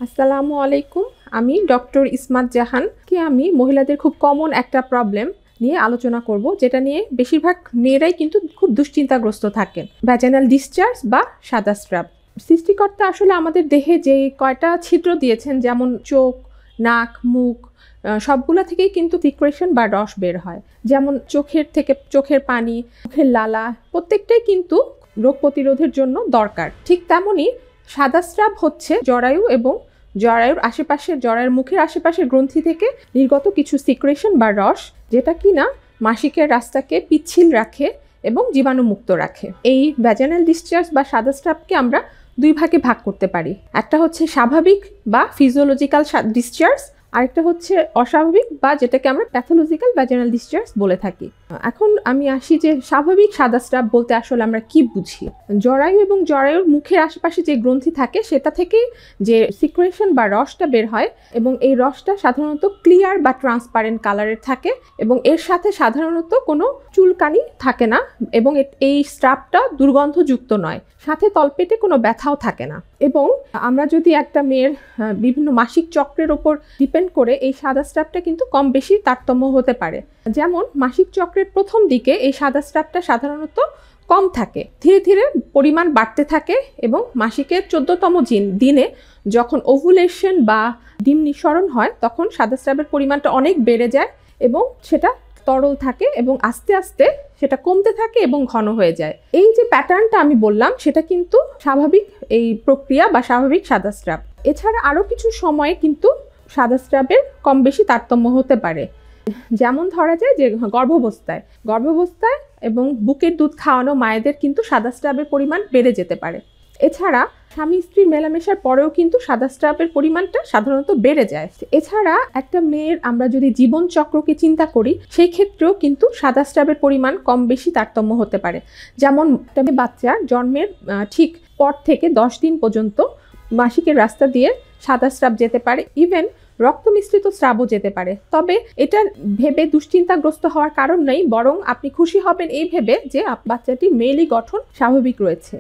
আসসালামু আলাইকুম। আমি ডক্টর ইসমাত জাহান আমি মহিলাদের খুব কমন একটা প্রবলেম নিয়ে আলোচনা করব, যেটা নিয়ে বেশিরভাগ মেয়েরাই কিন্তু খুব দুশ্চিন্তাগ্রস্ত থাকেন। ভ্যাজাইনাল ডিসচার্জ বা সাদা স্রাব। সৃষ্টিকর্তা আসলে আমাদের দেহে যে কয়টা ছিদ্র দিয়েছেন, যেমন চোখ, নাক, মুখ, সবগুলা থেকেই কিন্তু সিক্রেশন বা রস বের হয়। যেমন চোখের থেকে চোখের পানি, মুখের লালা, প্রত্যেকটাই কিন্তু রোগ প্রতিরোধের জন্য দরকার। ঠিক তেমনই সাদা স্রাব হচ্ছে জরায়ু এবং জরায়ুর মুখের আশেপাশের গ্রন্থি থেকে নির্গত কিছু সিক্রেশন বা রস, যেটা কিনা মাসিকের রাস্তাকে পিচ্ছিল রাখে এবং জীবাণুমুক্ত রাখে। এই ভ্যাজাইনাল ডিসচার্জ বা সাদা স্রাবকে আমরা দুই ভাগে ভাগ করতে পারি। একটা হচ্ছে স্বাভাবিক বা ফিজিওলজিক্যাল ডিসচার্জ, আরেকটা হচ্ছে অস্বাভাবিক বা যেটাকে আমরা প্যাথোলজিক্যাল ভ্যাজাইনাল ডিসচার্জ বলে থাকি। এখন আমি আসি যে স্বাভাবিক সাদা স্রাব বলতে আসলে আমরা কি বুঝি। জরায়ু এবং জরায়ুর মুখের আশেপাশে যে গ্রন্থি থাকে সেটা থেকে যে সিক্রেশন বা রসটা বের হয় এবং এই রসটা সাধারণত ক্লিয়ার বা ট্রান্সপারেন্ট কালারের থাকে এবং এর সাথে সাধারণত কোনো চুলকানি থাকে না এবং এই স্রাবটা দুর্গন্ধযুক্ত নয়, সাথে তলপেটে কোনো ব্যথাও থাকে না। এবং আমরা যদি একটা মেয়ের বিভিন্ন মাসিক চক্রের ওপর ডিপেন্ড করে এই সাদা স্রাবটা কিন্তু কম বেশি তারতম্য হতে পারে। যেমন মাসিক চক্রের প্রথম দিকে এই সাদা স্রাবটা সাধারণত কম থাকে, ধীরে ধীরে পরিমাণ বাড়তে থাকে এবং মাসিকের 14তম দিনে যখন ওভুলেশন বা ডিম নিঃসরণ হয় তখন সাদা স্রাবের পরিমাণটা অনেক বেড়ে যায় এবং সেটা তরল থাকে এবং আস্তে আস্তে সেটা কমতে থাকে এবং ঘন হয়ে যায়। এই যে প্যাটার্নটা আমি বললাম সেটা কিন্তু স্বাভাবিক এই প্রক্রিয়া বা স্বাভাবিক সাদা স্রাব। এছাড়া আরও কিছু সময়ে কিন্তু সাদা স্রাবের কম বেশি তারতম্য হতে পারে। যেমন ধরা যায় যে গর্ভাবস্থায় এবং বুকের দুধ খাওয়ানো মায়েদের কিন্তু সাদা স্রাবের পরিমাণ বেড়ে যেতে পারে। এছাড়া স্বামী স্ত্রীর মেলামেশার পরেও কিন্তু সাদা স্রাবের পরিমাণটা সাধারণত বেড়ে যায়। এছাড়া একটা মেয়ের আমরা যদি জীবন চক্রকে চিন্তা করি সেই ক্ষেত্রেও কিন্তু সাদা স্রাবের পরিমাণ কম বেশি তারতম্য হতে পারে। যেমন একটা বাচ্চার জন্মের ঠিক পর থেকে 10 দিন পর্যন্ত মাসিকের রাস্তা দিয়ে সাদা স্রাব যেতে পারে, ইভেন রক্ত মিশ্রিত স্রাবও যেতে পারে। তবে এটা ভেবে দুশ্চিন্তাগ্রস্ত হওয়ার কারণ নেই, বরং আপনি খুশি হবেন এই ভেবে যে বাচ্চাটির মেয়েলি গঠন স্বাভাবিক রয়েছে।